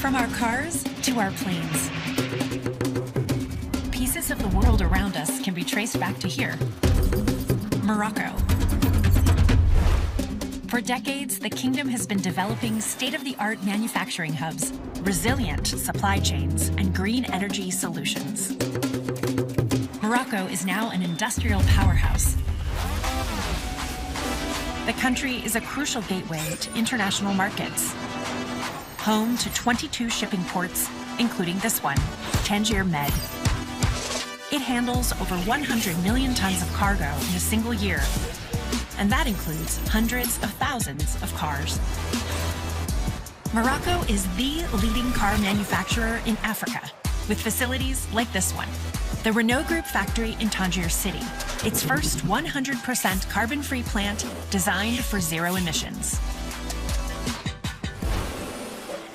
From our cars to our planes, pieces of the world around us can be traced back to here, Morocco. For decades, the kingdom has been developing state-of-the-art manufacturing hubs, resilient supply chains, and green energy solutions. Morocco is now an industrial powerhouse. The country is a crucial gateway to international markets, home to 22 shipping ports, including this one, Tangier Med. It handles over 100 million tons of cargo in a single year, and that includes hundreds of thousands of cars. Morocco is the leading car manufacturer in Africa, with facilities like this one, the Renault Group factory in Tangier City, its first 100% carbon-free plant designed for zero emissions.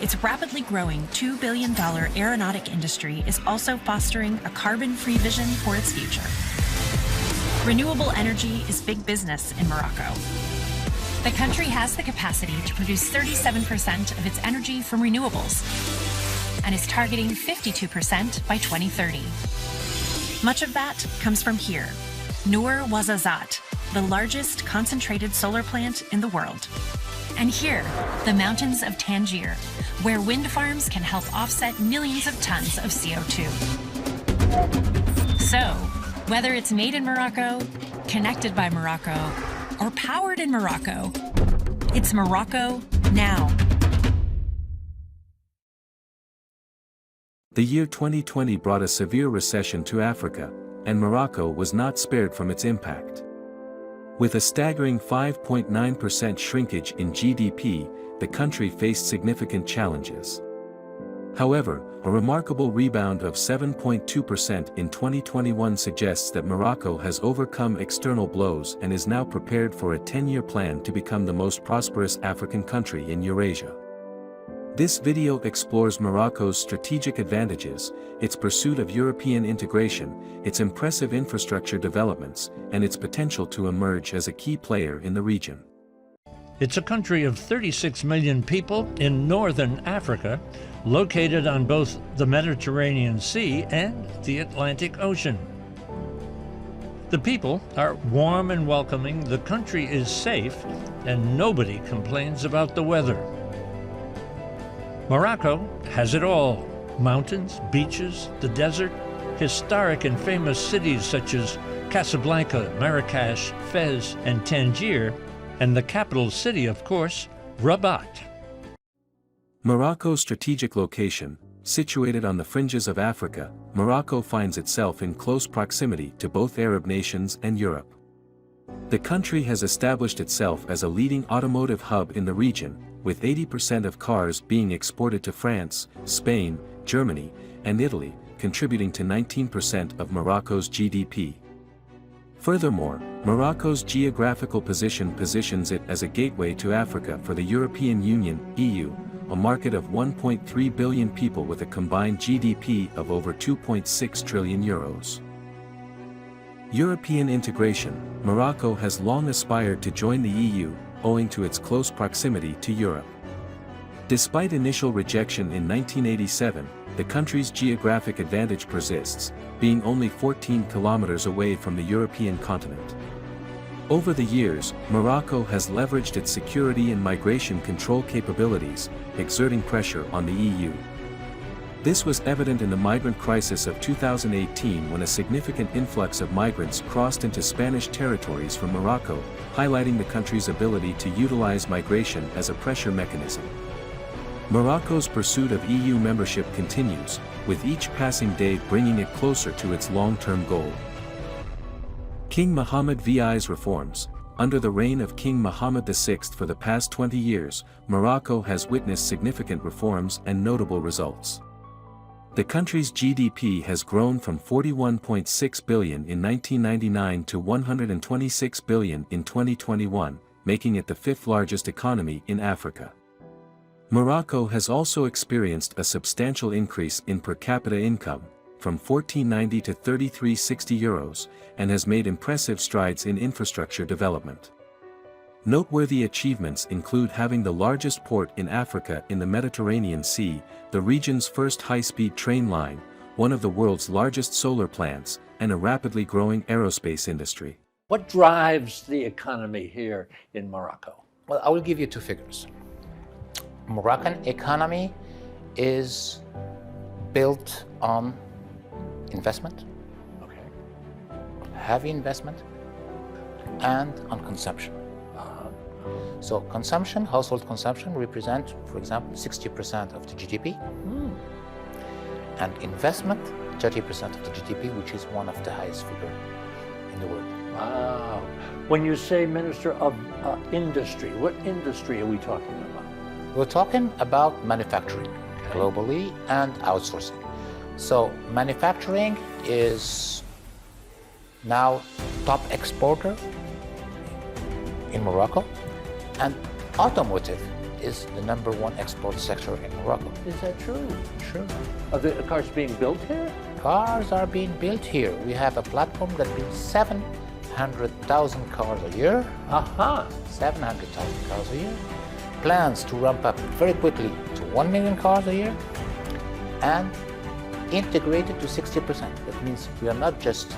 Its rapidly growing $2 billion aeronautic industry is also fostering a carbon-free vision for its future. Renewable energy is big business in Morocco. The country has the capacity to produce 37% of its energy from renewables and is targeting 52% by 2030. Much of that comes from here, Noor Ouarzazate, the largest concentrated solar plant in the world. And here, the mountains of Tangier, where wind farms can help offset millions of tons of CO2. So, whether it's made in Morocco, connected by Morocco, or powered in Morocco, it's Morocco now. The year 2020 brought a severe recession to Africa, and Morocco was not spared from its impact. With a staggering 5.9% shrinkage in GDP, the country faced significant challenges. However, a remarkable rebound of 7.2% in 2021 suggests that Morocco has overcome external blows and is now prepared for a 10-year plan to become the most prosperous African country in Eurasia. This video explores Morocco's strategic advantages, its pursuit of European integration, its impressive infrastructure developments, and its potential to emerge as a key player in the region. It's a country of 36 million people in northern Africa, located on both the Mediterranean Sea and the Atlantic Ocean. The people are warm and welcoming, the country is safe, and nobody complains about the weather. Morocco has it all: mountains, beaches, the desert, historic and famous cities such as Casablanca, Marrakesh, Fez, and Tangier, and the capital city, of course, Rabat. Morocco's strategic location, situated on the fringes of Africa, Morocco finds itself in close proximity to both Arab nations and Europe. The country has established itself as a leading automotive hub in the region, with 80% of cars being exported to France, Spain, Germany, and Italy, contributing to 19% of Morocco's GDP. Furthermore, Morocco's geographical position positions it as a gateway to Africa for the European Union (EU), a market of 1.3 billion people with a combined GDP of over 2.6 trillion euros. European integration: Morocco has long aspired to join the EU, owing to its close proximity to Europe. Despite initial rejection in 1987, the country's geographic advantage persists, being only 14 kilometers away from the European continent. Over the years, Morocco has leveraged its security and migration control capabilities, exerting pressure on the EU. This was evident in the migrant crisis of 2018 when a significant influx of migrants crossed into Spanish territories from Morocco, highlighting the country's ability to utilize migration as a pressure mechanism. Morocco's pursuit of EU membership continues, with each passing day bringing it closer to its long-term goal. King Mohammed VI's reforms: under the reign of King Mohammed VI for the past 20 years, Morocco has witnessed significant reforms and notable results. The country's GDP has grown from 41.6 billion in 1999 to 126 billion in 2021, making it the fifth largest economy in Africa. Morocco has also experienced a substantial increase in per capita income, from €14.90 to €33.60, and has made impressive strides in infrastructure development. Noteworthy achievements include having the largest port in Africa in the Mediterranean Sea, the region's first high-speed train line, one of the world's largest solar plants, and a rapidly growing aerospace industry. What drives the economy here in Morocco? Well, I will give you two figures. Moroccan economy is built on investment, heavy investment, and on consumption. So consumption, household consumption represent, for example, 60% of the GDP. And investment, 30% of the GDP, which is one of the highest figure in the world. Wow. When you say Minister of Industry, what industry are we talking about? We're talking about manufacturing globally and outsourcing. So manufacturing is now top exporter in Morocco, and automotive is the #1 export sector in Morocco. Is that true? Sure. Are the cars being built here? Cars are being built here. We have a platform that builds 700,000 cars a year. 700,000 cars a year. Plans to ramp up very quickly to 1 million cars a year, and integrated to 60%. That means we are not just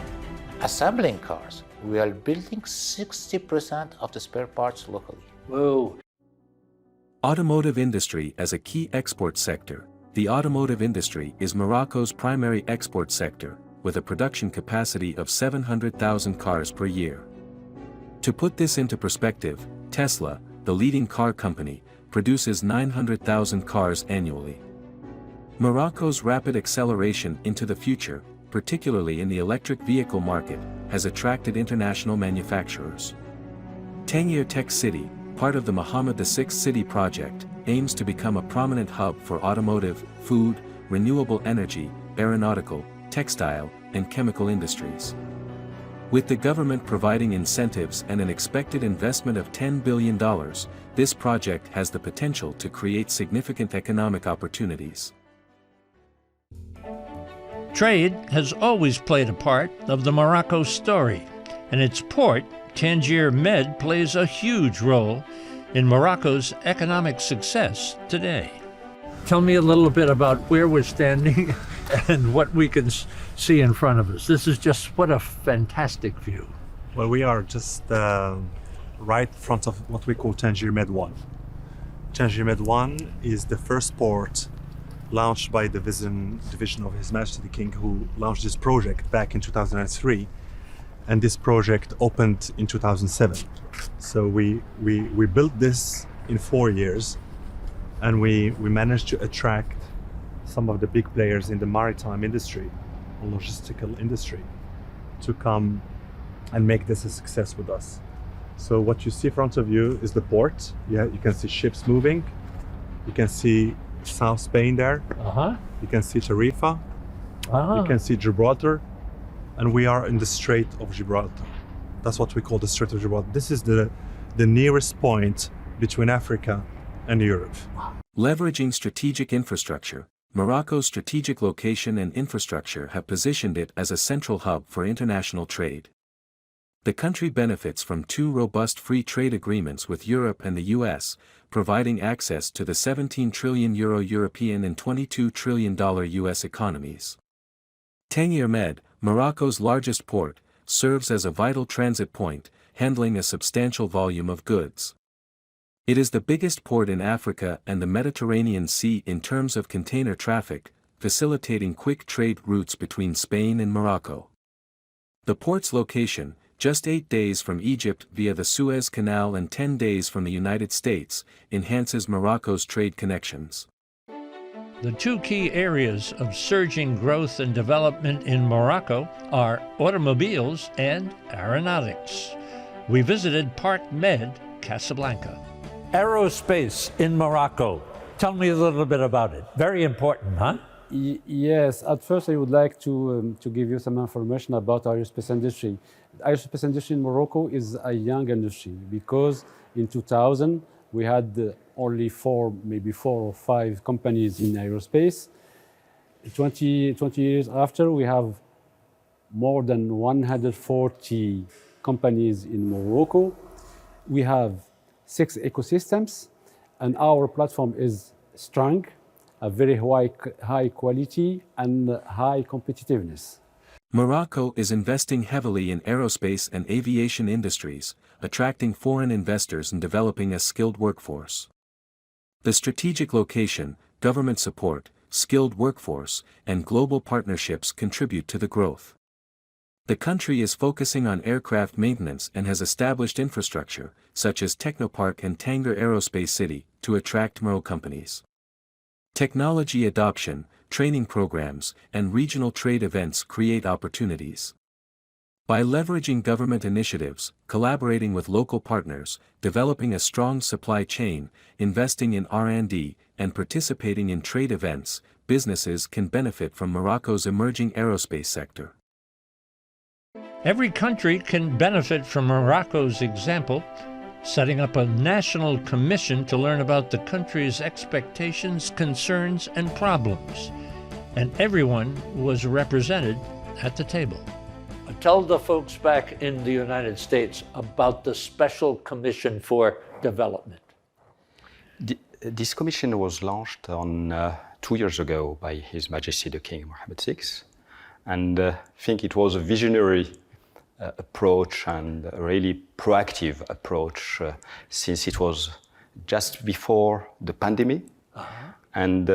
assembling cars, we are building 60% of the spare parts locally. Whoa. Automotive industry as a key export sector. The automotive industry is Morocco's primary export sector, with a production capacity of 700,000 cars per year. To put this into perspective, Tesla, the leading car company, produces 900,000 cars annually. Morocco's rapid acceleration into the future, particularly in the electric vehicle market, has attracted international manufacturers. Tangier Tech City, part of the Mohammed VI City project, aims to become a prominent hub for automotive, food, renewable energy, aeronautical, textile, and chemical industries. With the government providing incentives and an expected investment of $10 billion, this project has the potential to create significant economic opportunities. Trade has always played a part of the Morocco story, and its port, Tangier Med, plays a huge role in Morocco's economic success today. Tell me a little bit about where we're standing and what we can see in front of us. This is just what a fantastic view. Well, we are just right in front of what we call Tangier Med 1. Tangier Med 1 is the first port launched by the division of His Majesty the King, who launched this project back in 2003. And this project opened in 2007. So we built this in 4 years, and we managed to attract some of the big players in the maritime industry, or logistical industry, to come and make this a success with us. So what you see in front of you is the port. You can see ships moving. You can see South Spain there. You can see Tarifa. You can see Gibraltar. And we are in the Strait of Gibraltar. That's what we call the Strait of Gibraltar. This is the nearest point between Africa and Europe. Leveraging strategic infrastructure, Morocco's strategic location and infrastructure have positioned it as a central hub for international trade. The country benefits from 2 robust free trade agreements with Europe and the US, providing access to the €17 trillion European and $22 trillion US economies. Tangier Med, Morocco's largest port, serves as a vital transit point, handling a substantial volume of goods. It is the biggest port in Africa and the Mediterranean Sea in terms of container traffic, facilitating quick trade routes between Spain and Morocco. The port's location, just 8 days from Egypt via the Suez Canal and 10 days from the United States, enhances Morocco's trade connections. The 2 key areas of surging growth and development in Morocco are automobiles and aeronautics. We visited Park Med, Casablanca. Aerospace in Morocco. Tell me a little bit about it. Very important, huh? Yes, at first I would like to give you some information about aerospace industry. The aerospace industry in Morocco is a young industry because in 2000 we had only 4 or 5 companies in aerospace. 20 years after, we have more than 140 companies in Morocco. We have 6 ecosystems, and our platform is strong, a very high quality and high competitiveness. Morocco is investing heavily in aerospace and aviation industries, attracting foreign investors and developing a skilled workforce. The strategic location, government support, skilled workforce, and global partnerships contribute to the growth. The country is focusing on aircraft maintenance and has established infrastructure, such as Technopark and Tangier Aerospace City, to attract Moroccan companies. Technology adoption, training programs, and regional trade events create opportunities. By leveraging government initiatives, collaborating with local partners, developing a strong supply chain, investing in R&D, and participating in trade events, businesses can benefit from Morocco's emerging aerospace sector. Every country can benefit from Morocco's example, setting up a national commission to learn about the country's expectations, concerns, and problems. And everyone was represented at the table. Tell the folks back in the United States about the Special Commission for Development. This commission was launched on 2 years ago by His Majesty the King Mohammed VI, and I think it was a visionary approach and a really proactive approach since it was just before the pandemic. And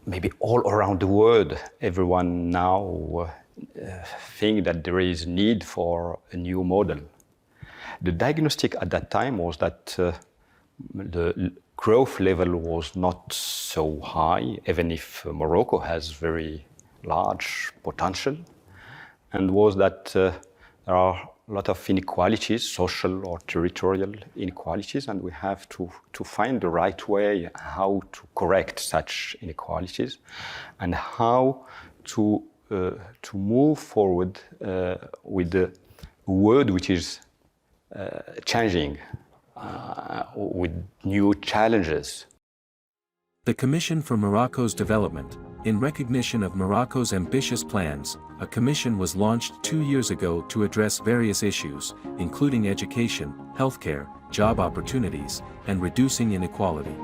maybe all around the world, everyone now think that there is need for a new model. The diagnostic at that time was that the growth level was not so high, even if Morocco has very large potential, and was that there are a lot of inequalities, social or territorial inequalities, and we have to find the right way how to correct such inequalities and how to move forward with a world which is changing with new challenges. The Commission for Morocco's Development, in recognition of Morocco's ambitious plans, a commission was launched 2 years ago to address various issues, including education, healthcare, job opportunities, and reducing inequality.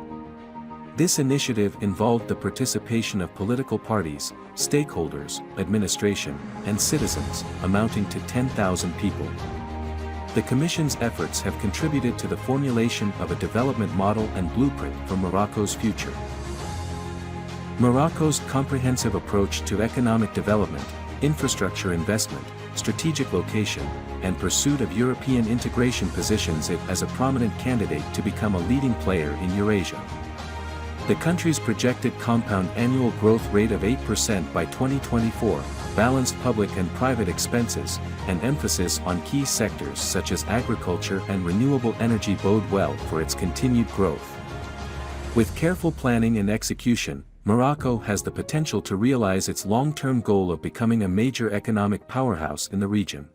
This initiative involved the participation of political parties, stakeholders, administration, and citizens, amounting to 10,000 people. The Commission's efforts have contributed to the formulation of a development model and blueprint for Morocco's future. Morocco's comprehensive approach to economic development, infrastructure investment, strategic location, and pursuit of European integration positions it as a prominent candidate to become a leading player in Eurasia. The country's projected compound annual growth rate of 8% by 2024, balanced public and private expenses, and emphasis on key sectors such as agriculture and renewable energy bode well for its continued growth. With careful planning and execution, Morocco has the potential to realize its long-term goal of becoming a major economic powerhouse in the region.